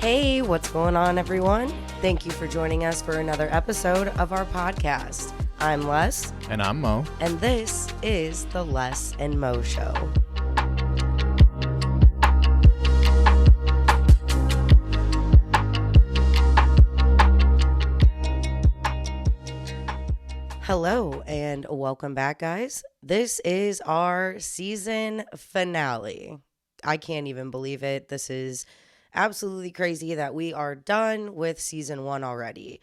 Hey, what's going on, everyone? Thank you for joining us for another episode of our podcast. I'm Les. And I'm Mo. And this is the Les and Mo Show. Hello, and welcome back, guys. This is our season finale. I can't even believe it. This is absolutely crazy that we are done with season 1 already.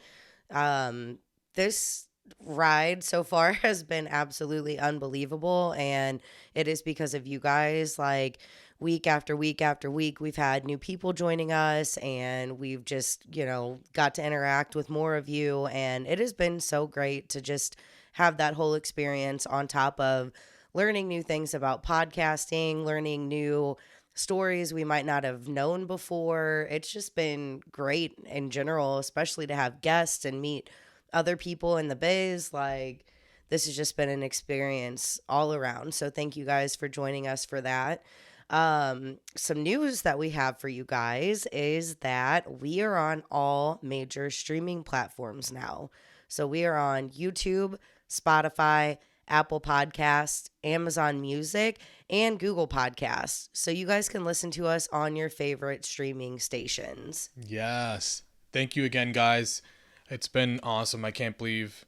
This ride so far has been absolutely unbelievable, and it is because of you guys. Like, week after week after week, we've had new people joining us, and we've just, got to interact with more of you, and it has been so great to just have that whole experience on top of learning new things about podcasting, learning new stories we might not have known before. It's just been great in general, especially to have guests and meet other people in the biz. Like, this has just been an experience all around. So thank you guys for joining us for that. Some news that we have for you guys is that we are on all major streaming platforms now. So we are on YouTube, Spotify, Apple Podcasts, Amazon Music, and Google Podcasts. So you guys can listen to us on your favorite streaming stations. Yes. Thank you again, guys. It's been awesome. I can't believe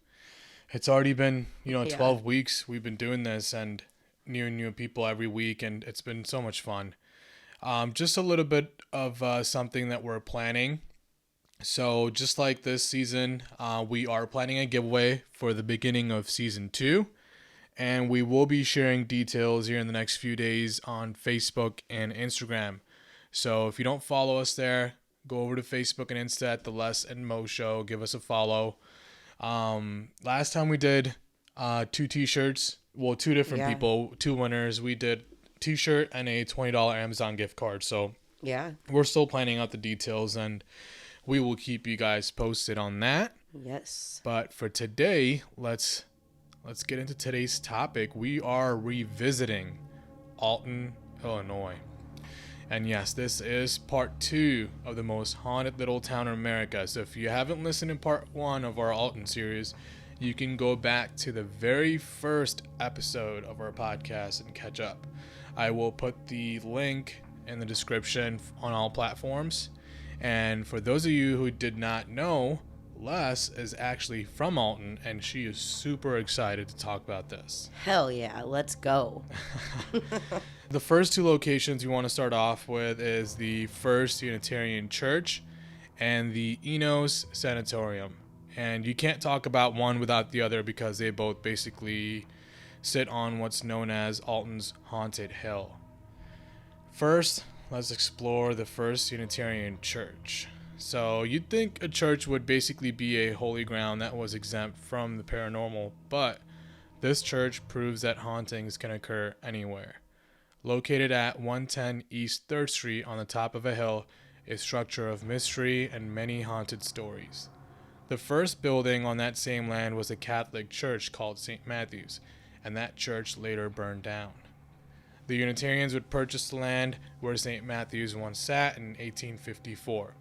it's already been, 12 weeks we've been doing this, and new people every week, and it's been so much fun. Just a little bit of something that we're planning. So just like this season, we are planning a giveaway for the beginning of season 2. And we will be sharing details here in the next few days on Facebook and Instagram. So if you don't follow us there, go over to Facebook and Insta at The Les and Mo Show. Give us a follow. Last time we did 2 t-shirts. Well, 2 different people, 2 winners. We did t-shirt and a $20 Amazon gift card. So we're still planning out the details, and we will keep you guys posted on that. Yes. But for today, let's get into today's topic. We are revisiting Alton, Illinois. And yes, this is part 2 of the most haunted little town in America. So if you haven't listened to part 1 of our Alton series, you can go back to the very first episode of our podcast and catch up. I will put the link in the description on all platforms. And for those of you who did not know, Les is actually from Alton, and she is super excited to talk about this. Hell yeah, let's go. The first 2 locations we want to start off with is the First Unitarian Church and the Enos Sanatorium. And you can't talk about one without the other because they both basically sit on what's known as Alton's Haunted Hill. First, let's explore the First Unitarian Church. So you'd think a church would basically be a holy ground that was exempt from the paranormal, but this church proves that hauntings can occur anywhere. Located at 110 East 3rd Street on the top of a hill, a structure of mystery and many haunted stories. The first building on that same land was a Catholic church called St. Matthew's, and that church later burned down. The Unitarians would purchase the land where St. Matthew's once sat in 1854.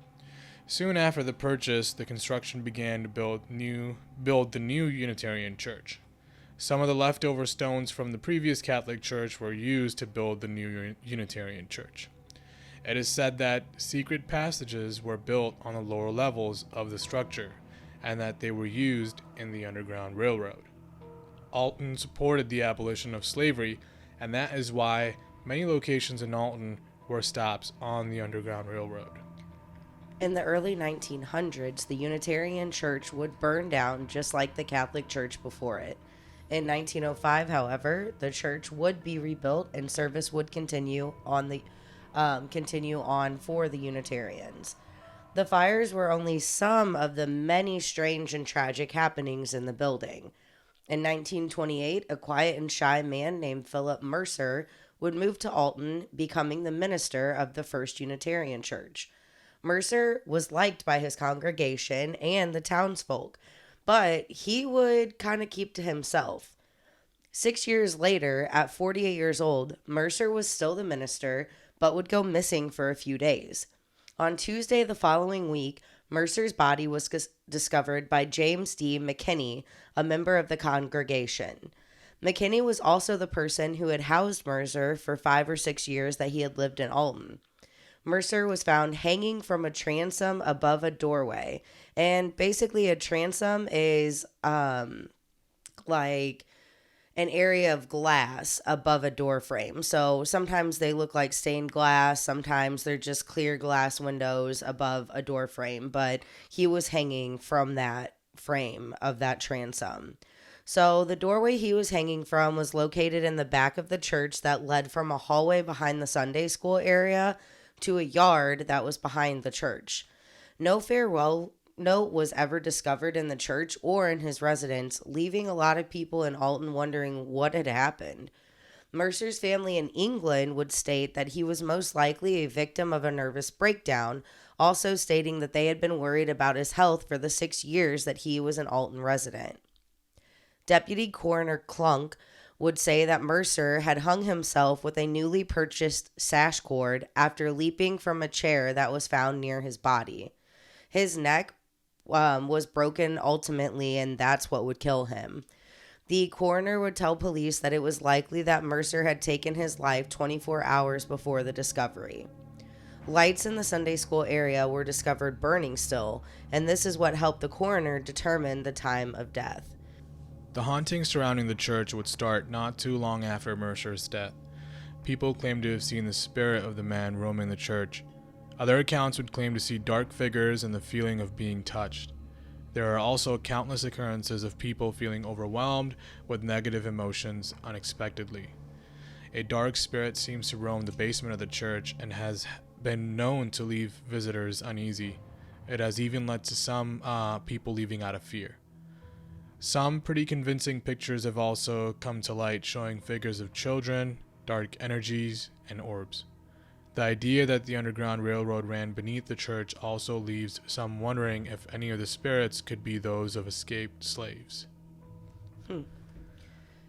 Soon after the purchase, the construction began to build the new Unitarian Church. Some of the leftover stones from the previous Catholic Church were used to build the new Unitarian Church. It is said that secret passages were built on the lower levels of the structure, and that they were used in the Underground Railroad. Alton supported the abolition of slavery, and that is why many locations in Alton were stops on the Underground Railroad. In the early 1900s, the Unitarian Church would burn down just like the Catholic Church before it. In 1905, however, the church would be rebuilt and service would continue on for the Unitarians. The fires were only some of the many strange and tragic happenings in the building. In 1928, a quiet and shy man named Philip Mercer would move to Alton, becoming the minister of the First Unitarian Church. Mercer was liked by his congregation and the townsfolk, but he would kind of keep to himself. 6 years later, at 48 years old, Mercer was still the minister, but would go missing for a few days. On Tuesday the following week, Mercer's body was discovered by James D. McKinney, a member of the congregation. McKinney was also the person who had housed Mercer for 5 or 6 years that he had lived in Alton. Mercer was found hanging from a transom above a doorway. And basically, a transom is like an area of glass above a door frame. So sometimes they look like stained glass, sometimes they're just clear glass windows above a door frame, but he was hanging from that frame of that transom. So the doorway he was hanging from was located in the back of the church that led from a hallway behind the Sunday school area to a yard that was behind the church. No farewell note was ever discovered in the church or in his residence, leaving a lot of people in Alton wondering what had happened. Mercer's family in England would state that he was most likely a victim of a nervous breakdown, also stating that they had been worried about his health for the 6 years that he was an Alton resident. Deputy Coroner Clunk would say that Mercer had hung himself with a newly purchased sash cord after leaping from a chair that was found near his body. His neck was broken ultimately, and that's what would kill him. The coroner would tell police that it was likely that Mercer had taken his life 24 hours before the discovery. Lights in the Sunday school area were discovered burning still, and this is what helped the coroner determine the time of death. The hauntings surrounding the church would start not too long after Mercer's death. People claimed to have seen the spirit of the man roaming the church. Other accounts would claim to see dark figures and the feeling of being touched. There are also countless occurrences of people feeling overwhelmed with negative emotions unexpectedly. A dark spirit seems to roam the basement of the church and has been known to leave visitors uneasy. It has even led to some people leaving out of fear. Some pretty convincing pictures have also come to light showing figures of children, dark energies, and orbs. The idea that the Underground Railroad ran beneath the church also leaves some wondering if any of the spirits could be those of escaped slaves.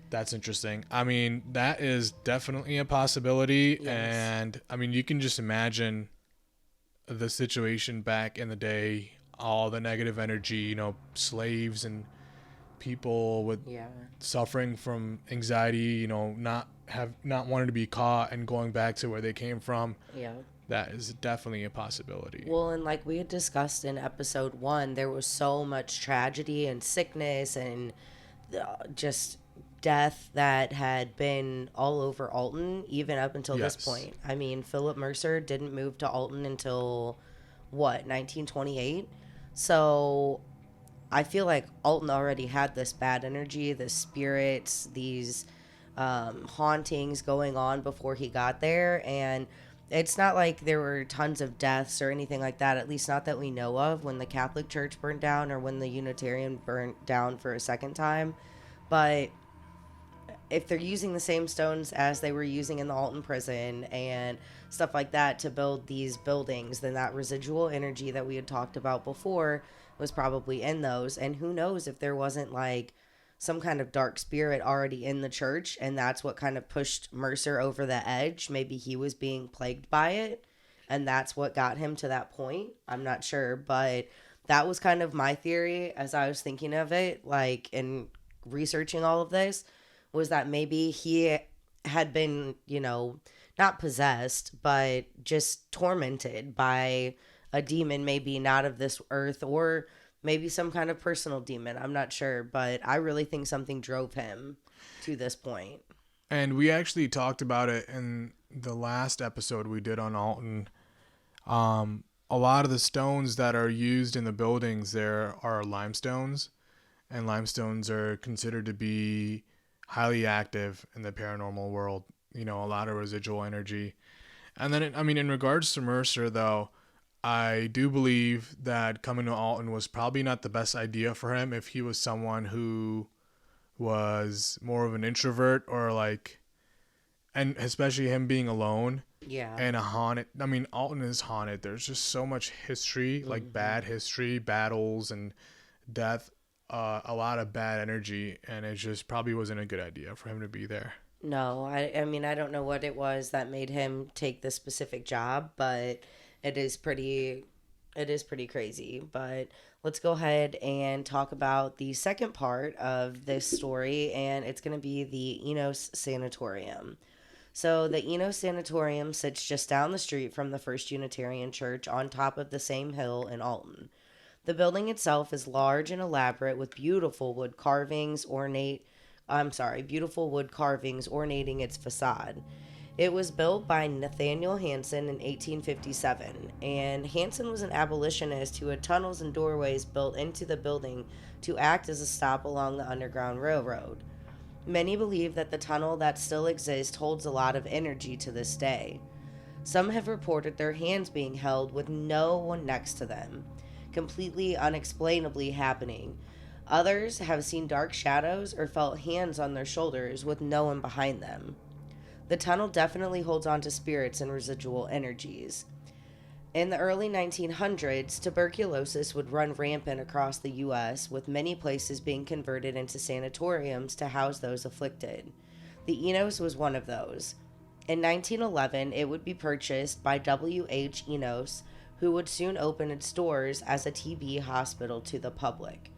That's interesting. I mean, that is definitely a possibility. Yes. And I mean, you can just imagine the situation back in the day, all the negative energy, slaves and people with suffering from anxiety, not wanting to be caught and going back to where they came from. Yeah. That is definitely a possibility. Well, and like we had discussed in episode 1, there was so much tragedy and sickness and just death that had been all over Alton, even up until this point. I mean, Philip Mercer didn't move to Alton until, 1928? So I feel like Alton already had this bad energy, the spirits, these hauntings going on before he got there. And it's not like there were tons of deaths or anything like that, at least not that we know of, when the Catholic Church burned down or when the Unitarian burnt down for a second time. But if they're using the same stones as they were using in the Alton prison and stuff like that to build these buildings, then that residual energy that we had talked about before was probably in those. And who knows if there wasn't like some kind of dark spirit already in the church, and that's what kind of pushed Mercer over the edge. Maybe he was being plagued by it, and that's what got him to that point. I'm not sure, but that was kind of my theory as I was thinking of it, like in researching all of this, was that maybe he had been, not possessed, but just tormented by a demon, maybe not of this earth, or maybe some kind of personal demon. I'm not sure, but I really think something drove him to this point. And we actually talked about it in the last episode we did on Alton. A lot of the stones that are used in the buildings there are limestones, and limestones are considered to be highly active in the paranormal world. A lot of residual energy. And then, in regards to Mercer, though, I do believe that coming to Alton was probably not the best idea for him if he was someone who was more of an introvert and especially him being alone. Yeah. And Alton is haunted. There's just so much history, like bad history, battles and death, a lot of bad energy, and it just probably wasn't a good idea for him to be there. No, I don't know what it was that made him take this specific job, but It is pretty crazy, but let's go ahead and talk about the second part of this story, and it's going to be the Enos Sanatorium. So the Enos Sanatorium sits just down the street from the First Unitarian Church on top of the same hill in Alton. The building itself is large and elaborate with beautiful wood carvings ornating its facade. It was built by Nathaniel Hansen in 1857, and Hansen was an abolitionist who had tunnels and doorways built into the building to act as a stop along the Underground Railroad. Many believe that the tunnel that still exists holds a lot of energy to this day. Some have reported their hands being held with no one next to them, completely unexplainably happening. Others have seen dark shadows or felt hands on their shoulders with no one behind them. The tunnel definitely holds on to spirits and residual energies. In the early 1900s, tuberculosis would run rampant across the U.S., with many places being converted into sanatoriums to house those afflicted. The Enos was one of those. In 1911, it would be purchased by W.H. Enos, who would soon open its doors as a TB hospital to the public.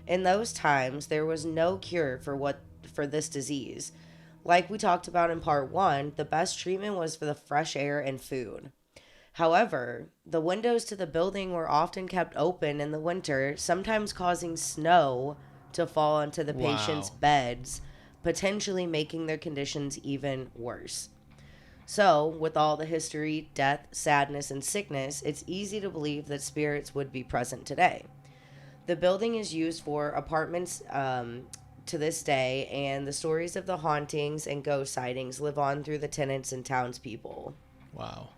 In those times, there was no cure for this disease. Like we talked about in part 1, the best treatment was for the fresh air and food. However, the windows to the building were often kept open in the winter, sometimes causing snow to fall onto the patients' beds, potentially making their conditions even worse. So, with all the history, death, sadness, and sickness, it's easy to believe that spirits would be present today. The building is used for apartments to this day, and the stories of the hauntings and ghost sightings live on through the tenants and townspeople. Wow.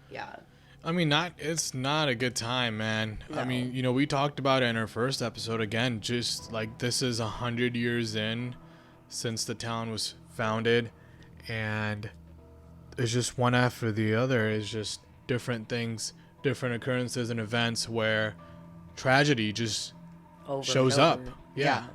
Yeah. I mean, it's not a good time, man. No. I mean, we talked about it in our first episode. Again, just like this is 100 years in since the town was founded, and it's just one after the other. It's just different things, different occurrences and events where tragedy just shows up. Yeah.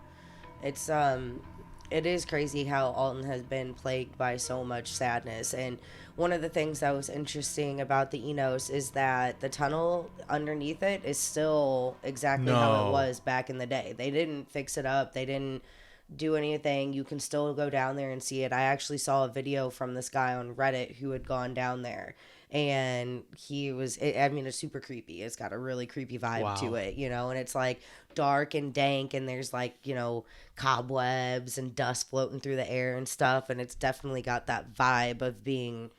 It is crazy how Alton has been plagued by so much sadness. And one of the things that was interesting about the Enos is that the tunnel underneath it is still exactly how it was back in the day. They didn't fix it up. They didn't do anything. You can still go down there and see it. I actually saw a video from this guy on Reddit who had gone down there, and it's super creepy. It's got a really creepy vibe to it, and it's like dark and dank, and there's like, cobwebs and dust floating through the air and stuff, and it's definitely got that vibe of being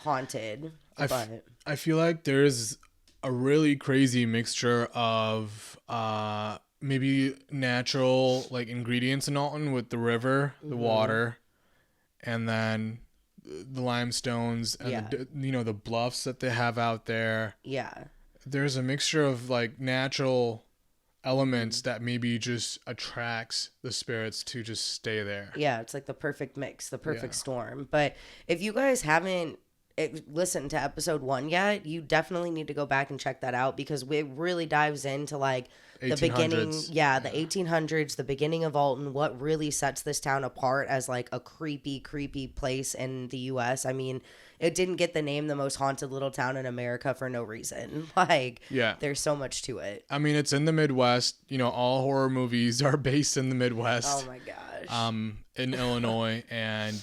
haunted. I feel like there's a really crazy mixture of maybe natural like ingredients in Alton with the river, the water, and then the limestones and the bluffs that they have out there. Yeah. There's a mixture of like natural elements that maybe just attracts the spirits to just stay there. Yeah, it's like the perfect mix, the perfect storm. But if you guys haven't listened to episode 1 yet, you definitely need to go back and check that out, because it really dives into like the beginning, the 1800s, the beginning of Alton, what really sets this town apart as like a creepy place in the U.S. I mean, it didn't get the name the most haunted little town in America for no reason. Like, there's so much to it. I mean, it's in the Midwest. All horror movies are based in the Midwest. Oh my gosh. In Illinois, and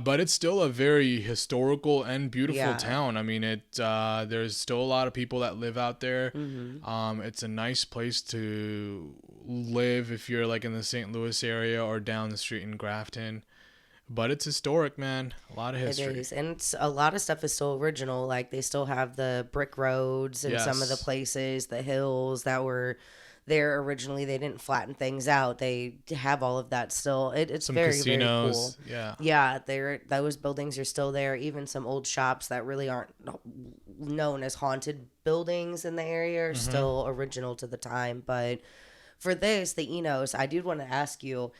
but it's still a very historical and beautiful town. I mean, there's still a lot of people that live out there. It's a nice place to live if you're like in the St. Louis area or down the street in Grafton. But it's historic, man. A lot of history. It is. And a lot of stuff is still original. Like, they still have the brick roads and some of the places, the hills that were there originally. They didn't flatten things out. They have all of that still. It's some very, casinos, very cool. Yeah, those buildings are still there. Even some old shops that really aren't known as haunted buildings in the area are still original to the time. But for this, the Enos, I did want to ask you,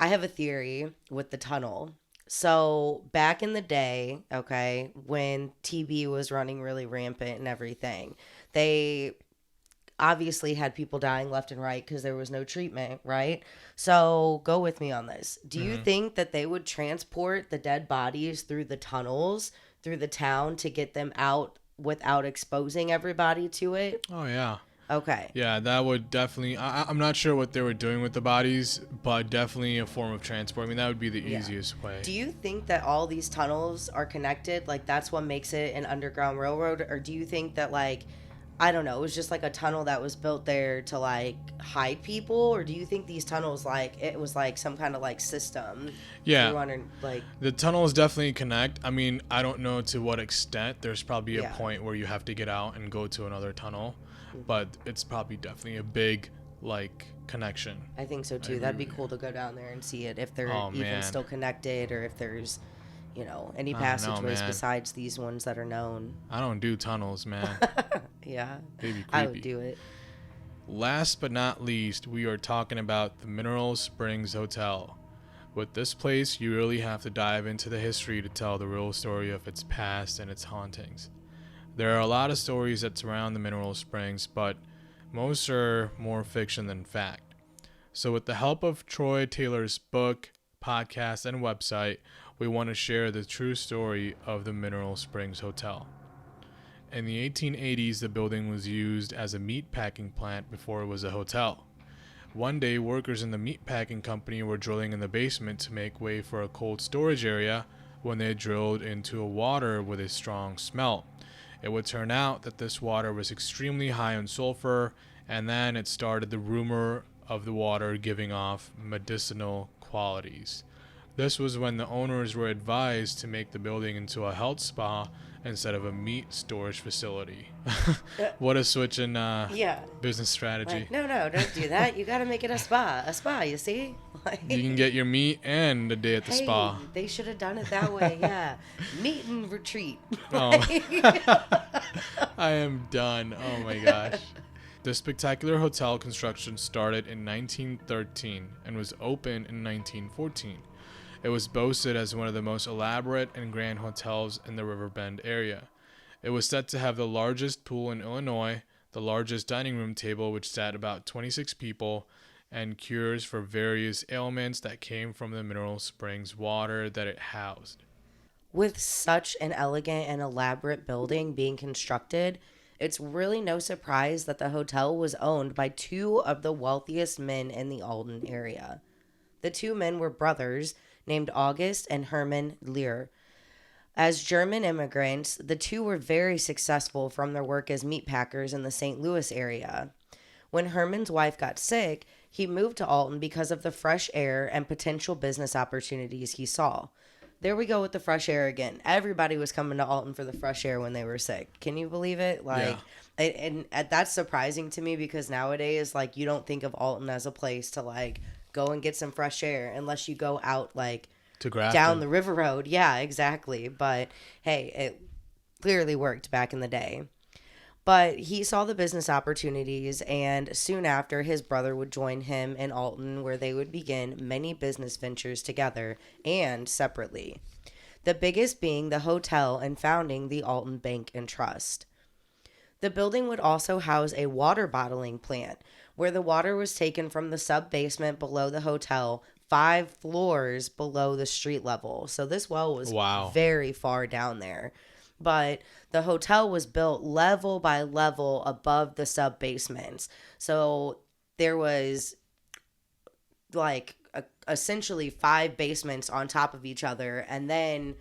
I have a theory with the tunnel. So back in the day, okay, when TB was running really rampant and everything, they obviously had people dying left and right because there was no treatment, right? So go with me on this. Do you think that they would transport the dead bodies through the tunnels, through the town, to get them out without exposing everybody to it? Oh yeah. Okay. Yeah, that would definitely. I'm not sure what they were doing with the bodies, but definitely a form of transport. I mean, that would be the Yeah. easiest way. Do you think that all these tunnels are connected? Like that's what makes it an underground railroad? Or do you think that like, I don't know, it was just like a tunnel that was built there to like hide people? Or do you think these tunnels like it was like some kind of like system? Yeah. through under like The tunnels definitely connect. I mean, I don't know to what extent. There's probably a Yeah. point where you have to get out and go to another tunnel, but it's probably definitely a big like connection. I think so too. agree That'd be with you. cool to go down there and see it if they're Oh, even man. still connected or if there's, you know, any I don't know, passageways man. besides these ones that are known. I don't do tunnels, man. Yeah. They'd be I would creepy. do it. Last but not least, we are talking about the Mineral Springs Hotel. With this place, you really have to dive into the history to tell the real story of its past and its hauntings. There are a lot of stories that surround the Mineral Springs, but most are more fiction than fact. So, with the help of Troy Taylor's book, podcast, and website, we want to share the true story of the Mineral Springs Hotel. In the 1880s, the building was used as a meat packing plant before it was a hotel. One day, workers in the meatpacking company were drilling in the basement to make way for a cold storage area when they drilled into a water with a strong smell. It would turn out that this water was extremely high in sulfur, and then it started the rumor of the water giving off medicinal qualities. This was when the owners were advised to make the building into a health spa instead of a meat storage facility. What a switch in Yeah. business strategy. Like, no, don't do that. You got to make it a spa. A spa, you see? Like, You can get your meat and a day at the hey, spa. they should have done it that way. Yeah. Meet and retreat. Oh. I am done. Oh my gosh. The spectacular hotel construction started in 1913 and was opened in 1914. It was boasted as one of the most elaborate and grand hotels in the Riverbend area. It was said to have the largest pool in Illinois, the largest dining room table which sat about 26 people, and cures for various ailments that came from the mineral springs water that it housed. With such an elegant and elaborate building being constructed, it's really no surprise that the hotel was owned by two of the wealthiest men in the Alton area. The two men were brothers named August and Hermann Lear. As German immigrants, the two were very successful from their work as meatpackers in the St. Louis area. When Herman's wife got sick, he moved to Alton because of the fresh air and potential business opportunities he saw. There we go with the fresh air again. Everybody was coming to Alton for the fresh air when they were sick. Can you believe it? Like, and that's surprising to me because nowadays, like, you don't think of Alton as a place to like go and get some fresh air unless you go out like To Grafton. down the river road. Yeah, exactly. But hey, it clearly worked back in the day. But he saw the business opportunities, and soon after, his brother would join him in Alton, where they would begin many business ventures together and separately. The biggest being the hotel and founding the Alton Bank and Trust. The building would also house a water bottling plant, where the water was taken from the sub-basement below the hotel 5 floors below the street level. So this well was Wow. very far down there. But the hotel was built level by level above the sub-basements. So there was like essentially 5 basements on top of each other, and then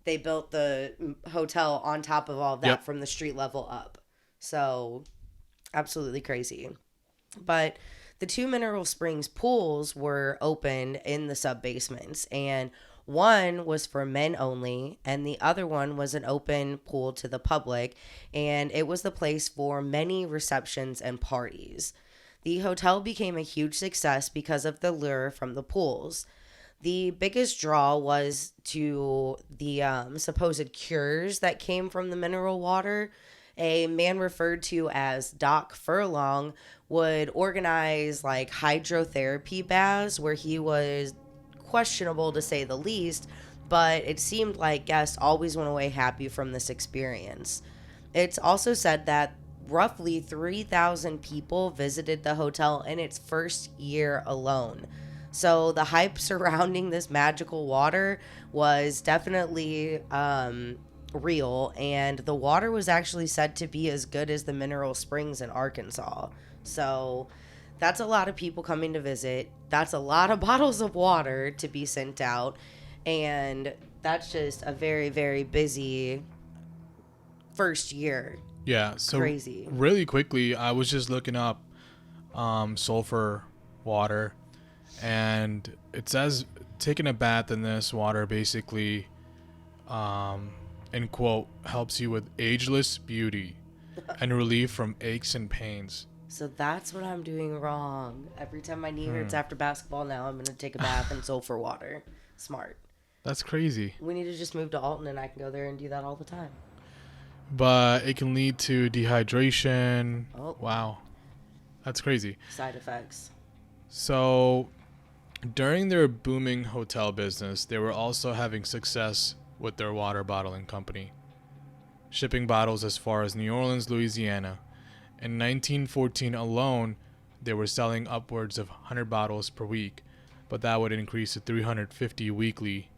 they built the hotel on top of all of that Yep. from the street level up. So absolutely crazy. But the 2 Mineral Springs pools were opened in the sub-basements, and one was for men only, and the other one was an open pool to the public, and it was the place for many receptions and parties. The hotel became a huge success because of the lure from the pools. The biggest draw was to the supposed cures that came from the mineral water. A man referred to as Doc Furlong would organize like hydrotherapy baths where he was questionable to say the least, but it seemed like guests always went away happy from this experience. It's also said that roughly 3,000 people visited the hotel in its first year alone. So the hype surrounding this magical water was definitely real, and the water was actually said to be as good as the mineral springs in Arkansas. So that's a lot of people coming to visit. That's a lot of bottles of water to be sent out. And that's just a very, very busy first year. Yeah. So Crazy. really quickly, I was just looking up sulfur water, and it says taking a bath in this water basically, in quote, helps you with ageless beauty and relief from aches and pains. So that's what I'm doing wrong. Every time my knee hurts after basketball, now I'm going to take a bath in sulfur water. Smart. That's crazy. We need to just move to Alton and I can go there and do that all the time. But it can lead to dehydration. Oh. Wow. That's crazy. Side effects. So during their booming hotel business, they were also having success with their water bottling company, shipping bottles as far as New Orleans, Louisiana. In 1914 alone, they were selling upwards of 100 bottles per week, but that would increase to 350 weekly.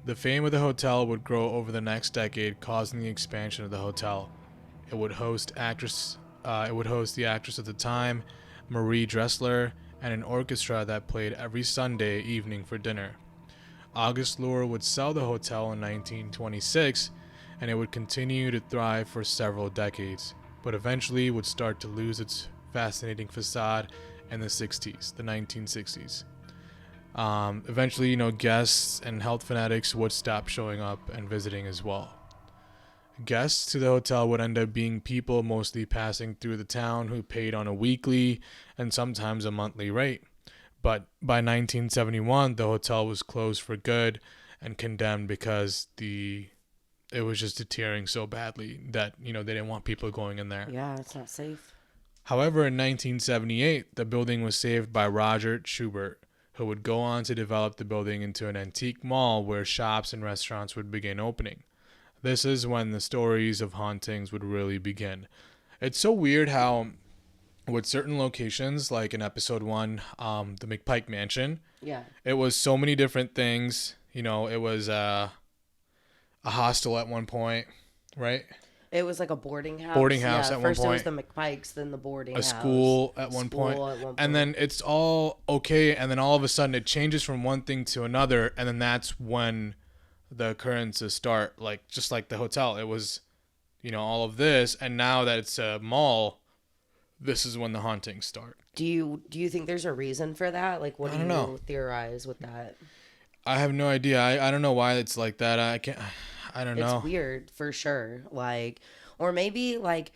The fame of the hotel would grow over the next decade, causing the expansion of the hotel. It would host the actress of the time, Marie Dressler, and an orchestra that played every Sunday evening for dinner. August Lure would sell the hotel in 1926, and it would continue to thrive for several decades, but eventually would start to lose its fascinating facade in the 1960s. Eventually, guests and health fanatics would stop showing up and visiting as well. Guests to the hotel would end up being people mostly passing through the town who paid on a weekly and sometimes a monthly rate. But by 1971, the hotel was closed for good and condemned because it was just deteriorating so badly that, they didn't want people going in there. Yeah, it's not safe. However, in 1978, the building was saved by Roger Schubert, who would go on to develop the building into an antique mall where shops and restaurants would begin opening. This is when the stories of hauntings would really begin. It's so weird how with certain locations, like in episode 1, the McPike Mansion, Yeah. it was so many different things. It was a hostel at one point, right? It was like a boarding house. At one point. First it was the McPikes, then the boarding house. A school at one point. And then it's all okay, and then all of a sudden it changes from one thing to another, and then that's when the occurrences start. Like, just like the hotel. It was, all of this, and now that it's a mall, this is when the hauntings start. Do you think there's a reason for that? Like, what do you theorize with that? I have no idea. I don't know why it's like that. I don't know. It's weird for sure. Like, or maybe like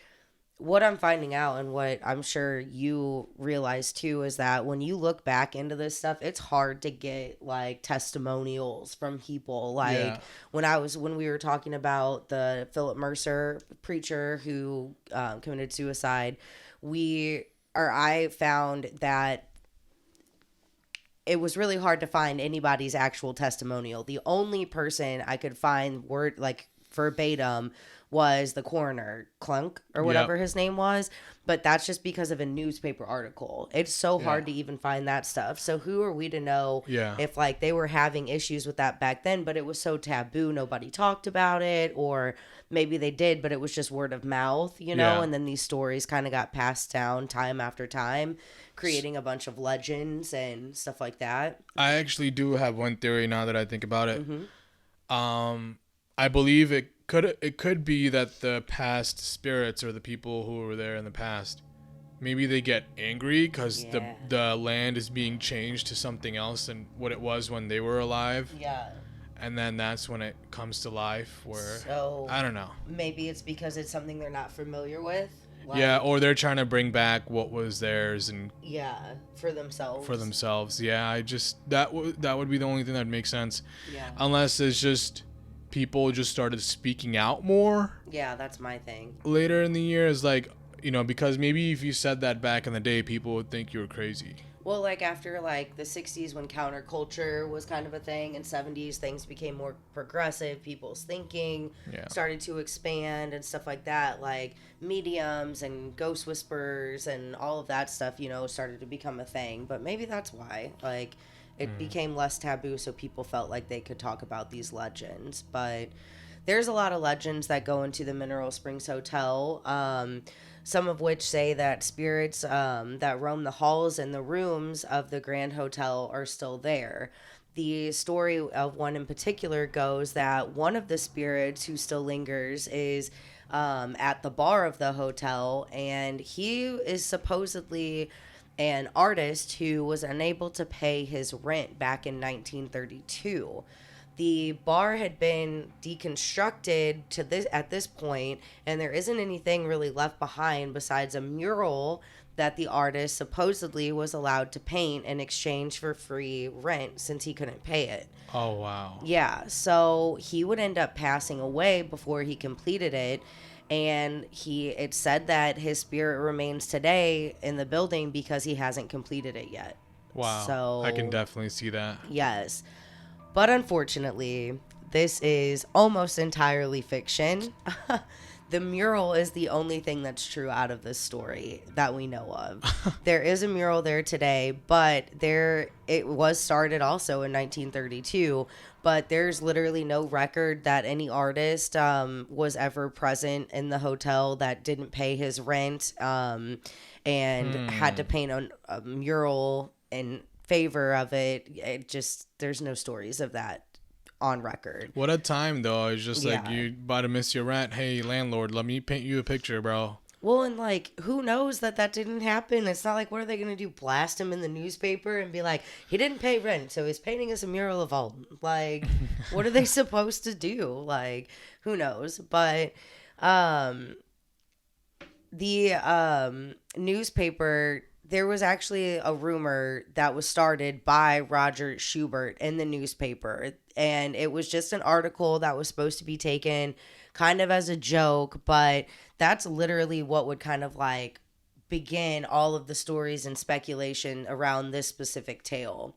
what I'm finding out and what I'm sure you realize too is that when you look back into this stuff, it's hard to get like testimonials from people. Like when we were talking about the Philip Mercer preacher who committed suicide, I found that it was really hard to find anybody's actual testimonial. The only person I could find word like verbatim was the coroner, Clunk, or whatever his name was. But that's just because of a newspaper article. It's so hard to even find that stuff. So who are we to know if like they were having issues with that back then, but it was so taboo, nobody talked about it, or maybe they did, but it was just word of mouth, and then these stories kind of got passed down time after time, creating a bunch of legends and stuff like that. I actually do have one theory now that I think about it. I believe it could be that the past spirits or the people who were there in the past, maybe they get angry because the land is being changed to something else than what it was when they were alive. Yeah. And then that's when it comes to life where, I don't know. Maybe it's because it's something they're not familiar with. Like, or they're trying to bring back what was theirs and for themselves. I just that would be the only thing that would make sense. Unless it's just people just started speaking out more. That's my thing. Later in the year is like, because maybe if you said that back in the day, people would think you were crazy. Well, like after like the 60s when counterculture was kind of a thing, and 70s things became more progressive, people's thinking started to expand and stuff like that, like mediums and ghost whisperers and all of that stuff, started to become a thing. But maybe that's why, like, it became less taboo, so people felt like they could talk about these legends. But there's a lot of legends that go into the Mineral Springs Hotel. Some of which say that spirits that roam the halls and the rooms of the Grand Hotel are still there. The story of one in particular goes that one of the spirits who still lingers is at the bar of the hotel, and he is supposedly an artist who was unable to pay his rent back in 1932. The bar had been deconstructed to this at this point, and there isn't anything really left behind besides a mural that the artist supposedly was allowed to paint in exchange for free rent since he couldn't pay it. Oh, wow. Yeah, so he would end up passing away before he completed it, and it said that his spirit remains today in the building because he hasn't completed it yet. Wow. So I can definitely see that. yes. But unfortunately, this is almost entirely fiction. The mural is the only thing that's true out of this story that we know of. There is a mural there today, but it was started also in 1932, but there's literally no record that any artist was ever present in the hotel that didn't pay his rent and had to paint a mural in favor of it. There's no stories of that on record. What a time, though. It's just like, Yeah. you about to miss your rent. Hey, landlord, let me paint you a picture, bro. Well, and like, who knows that didn't happen? It's not like, what are they going to do? Blast him in the newspaper and be like, he didn't pay rent, so he's painting us a mural of Alton. Like, what are they supposed to do? Like, who knows? But, the newspaper, there was actually a rumor that was started by Roger Schubert in the newspaper, and it was just an article that was supposed to be taken kind of as a joke, but that's literally what would kind of like begin all of the stories and speculation around this specific tale.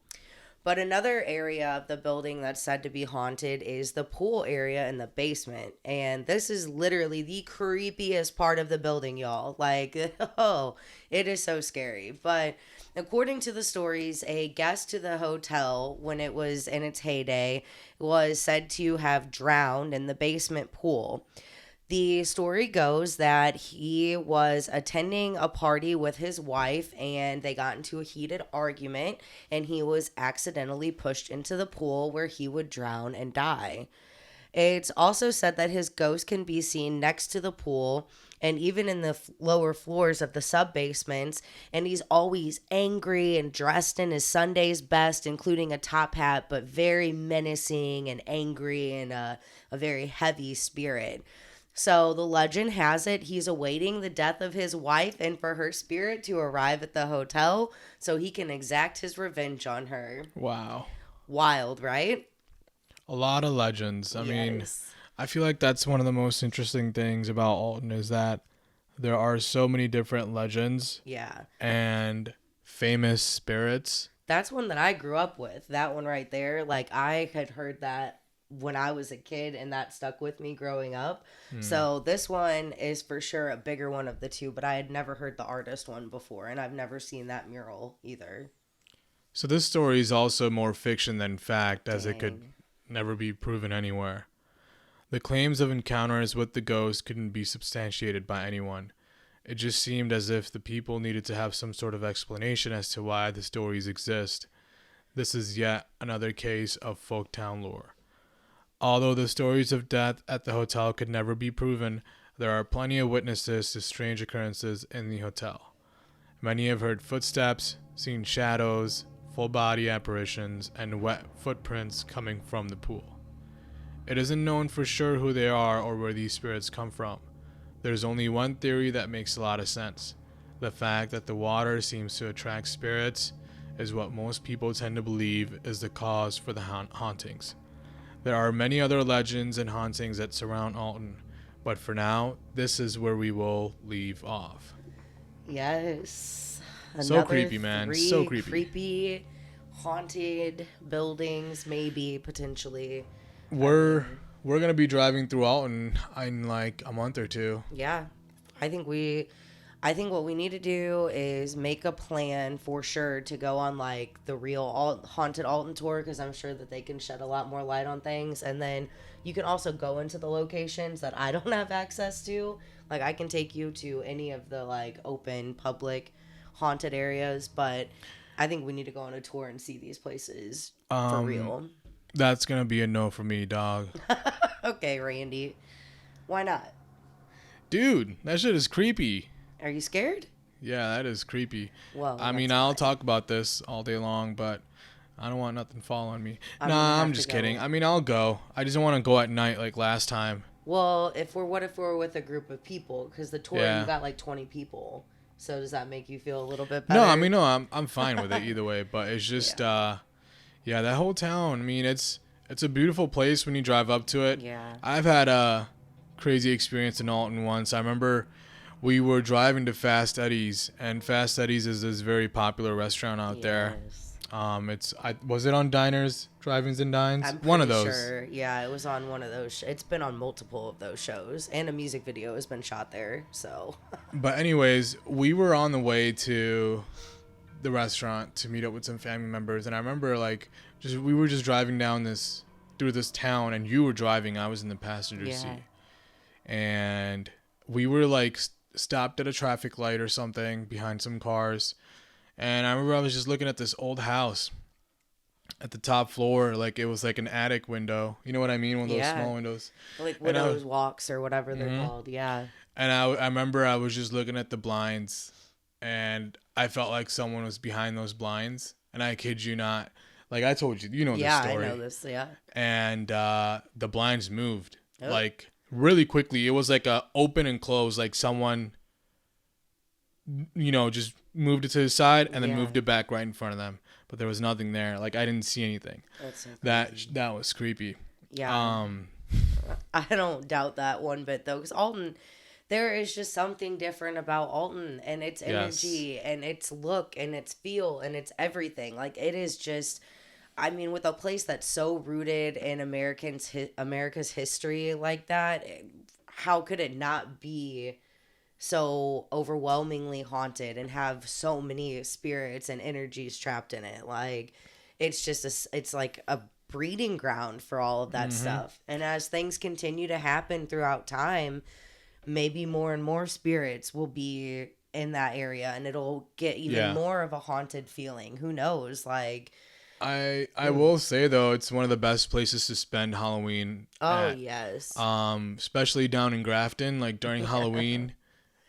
But another area of the building that's said to be haunted is the pool area in the basement. And this is literally the creepiest part of the building, y'all. Like, oh, it is so scary. But according to the stories, a guest to the hotel, when it was in its heyday, was said to have drowned in the basement pool. The story goes that he was attending a party with his wife and they got into a heated argument and he was accidentally pushed into the pool where he would drown and die. It's also said that his ghost can be seen next to the pool and even in the lower floors of the sub-basements, and he's always angry and dressed in his Sunday's best, including a top hat, but very menacing and angry and a very heavy spirit. So the legend has it he's awaiting the death of his wife and for her spirit to arrive at the hotel so he can exact his revenge on her. Wow. Wild, right? A lot of legends. I mean, I feel like that's one of the most interesting things about Alton is that there are so many different legends Yeah. and famous spirits. That's one that I grew up with. That one right there. Like, I had heard that when I was a kid and that stuck with me growing up. So this one is for sure a bigger one of the two, but I had never heard the artist one before and I've never seen that mural either. So this story is also more fiction than fact, as it could Dang. never be proven anywhere. The claims of encounters with the ghost couldn't be substantiated by anyone. It just seemed as if the people needed to have some sort of explanation as to why the stories exist. This is yet another case of folktown lore. Although the stories of death at the hotel could never be proven, there are plenty of witnesses to strange occurrences in the hotel. Many have heard footsteps, seen shadows, full-body apparitions, and wet footprints coming from the pool. It isn't known for sure who they are or where these spirits come from. There's only one theory that makes a lot of sense. The fact that the water seems to attract spirits is what most people tend to believe is the cause for the hauntings. There are many other legends and hauntings that surround Alton, but for now, this is where we will leave off. Yes. So creepy, man. Three So creepy. creepy, haunted buildings, maybe, potentially. We're gonna be driving through Alton in like a month or two. Yeah. I I think what we need to do is make a plan for sure to go on like the real haunted Alton tour, because I'm sure that they can shed a lot more light on things. And then you can also go into the locations that I don't have access to. Like I can take you to any of the like open public haunted areas, but I think we need to go on a tour and see these places for real. That's gonna be a no for me, dog. Okay, Randy. Why not? Dude, that shit is creepy. Are you scared? Yeah, that is creepy. Well, I mean, that's I'll fine. talk about this all day long, but I don't want nothing following me. I'm gonna Nah, have I'm to just go. kidding. I mean, I'll go. I just don't want to go at night like last time. Well, what if we're with a group of people? Because the tour Yeah. you got like 20 people. So does that make you feel a little bit No, better? I mean, no, I'm fine with it either way. But it's just, yeah, that whole town. I mean, it's a beautiful place when you drive up to it. Yeah. I've had a crazy experience in Alton once. I remember we were driving to Fast Eddie's, and Fast Eddie's is this very popular restaurant out there. Yes. Was it on Diners, Drive-ins and Dines? I'm One of pretty those. sure. Yeah, it was on one of those. It's been on multiple of those shows, and a music video has been shot there. So. But anyways, we were on the way to the restaurant to meet up with some family members, and I remember we were just driving through this town, and you were driving, I was in the passenger seat, and we were like stopped at a traffic light or something behind some cars, and I remember I was just looking at this old house at the top floor, like it was like an attic window. You know what I mean? One of those small windows. Like And I widow's walks or whatever they're called. Yeah. And I remember I was just looking at the blinds, and I felt like someone was behind those blinds. And I kid you not, like I told you, you know the story. Yeah, I know this. Yeah. And the blinds moved Oh. like really quickly. It was like a open and close, like someone, just moved it to the side and then moved it back right in front of them. But there was nothing there. Like I didn't see anything. That's so That was creepy. Yeah. I don't doubt that one bit though, because Alton, there is just something different about Alton and its energy and its look and its feel and its everything. Like it is just, I mean, with a place that's so rooted in America's history like that, how could it not be so overwhelmingly haunted and have so many spirits and energies trapped in it? Like it's like a breeding ground for all of that stuff. And as things continue to happen throughout time, maybe more and more spirits will be in that area and it'll get even more of a haunted feeling. Who knows? Like I will say though, it's one of the best places to spend Halloween. Yes. Especially down in Grafton, like during Halloween,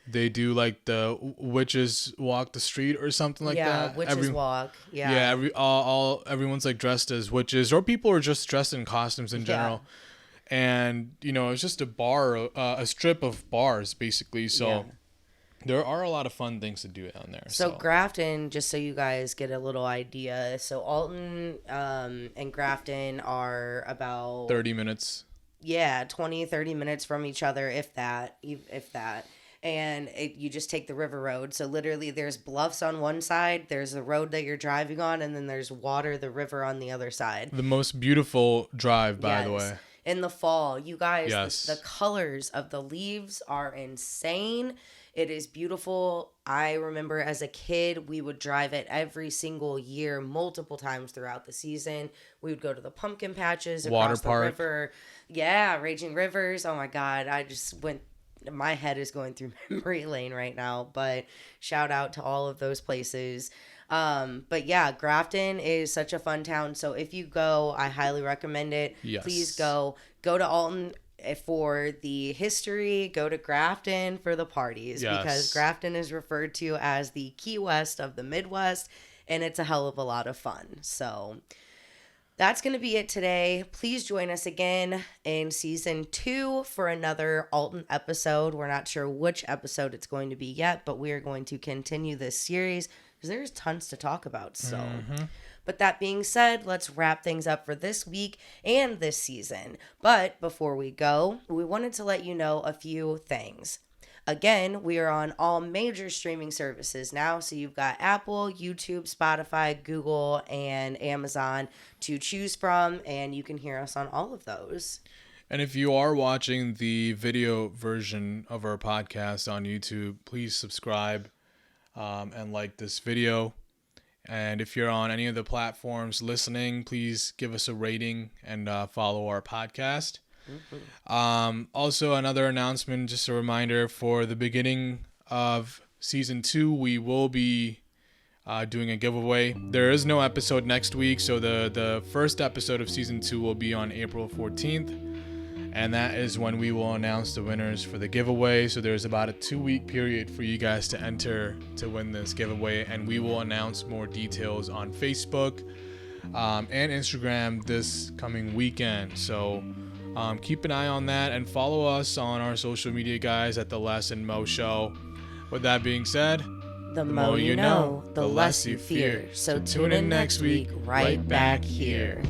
they do like the witches walk the street or something like that. Witches walk. Yeah. Yeah, everyone's like dressed as witches, or people are just dressed in costumes in general. And it's just a strip of bars basically. So there are a lot of fun things to do down there. So Grafton, just so you guys get a little idea, so Alton and Grafton are about 30 minutes. Yeah, 20, 30 minutes from each other, if that. And you just take the river road. So literally there's bluffs on one side, there's the road that you're driving on, and then there's water, the river on the other side. The most beautiful drive, by the way. In the fall, you guys, Yes. the colors of the leaves are insane. It is beautiful. I remember as a kid, we would drive it every single year, multiple times throughout the season. We would go to the pumpkin patches across Water the park. river. Yeah, Raging Rivers. Oh my God. My head is going through memory lane right now, but shout out to all of those places. But yeah, Grafton is such a fun town. So if you go, I highly recommend it. Yes. Please go to Alton for the history, go to Grafton for the parties, because Grafton is referred to as the Key West of the Midwest, and it's a hell of a lot of fun. So that's going to be it today. Please join us again in season 2 for another Alton episode. We're not sure which episode it's going to be yet, but we are going to continue this series because there's tons to talk about. So, but that being said, let's wrap things up for this week and this season. But before we go, we wanted to let you know a few things. Again, we are on all major streaming services now. So you've got Apple, YouTube, Spotify, Google, and Amazon to choose from, and you can hear us on all of those. And if you are watching the video version of our podcast on YouTube, please subscribe and like this video. And if you're on any of the platforms listening, please give us a rating and follow our podcast. Also, another announcement, just a reminder, for the beginning of season 2, we will be doing a giveaway. There is no episode next week, so the first episode of season 2 will be on April 14th. And that is when we will announce the winners for the giveaway. So there's about a 2-week period for you guys to enter to win this giveaway. And we will announce more details on Facebook and Instagram this coming weekend. So keep an eye on that and follow us on our social media, guys, at The Les and Mo Show. With that being said, The more you know, the less you fear. So tune in next week right back here.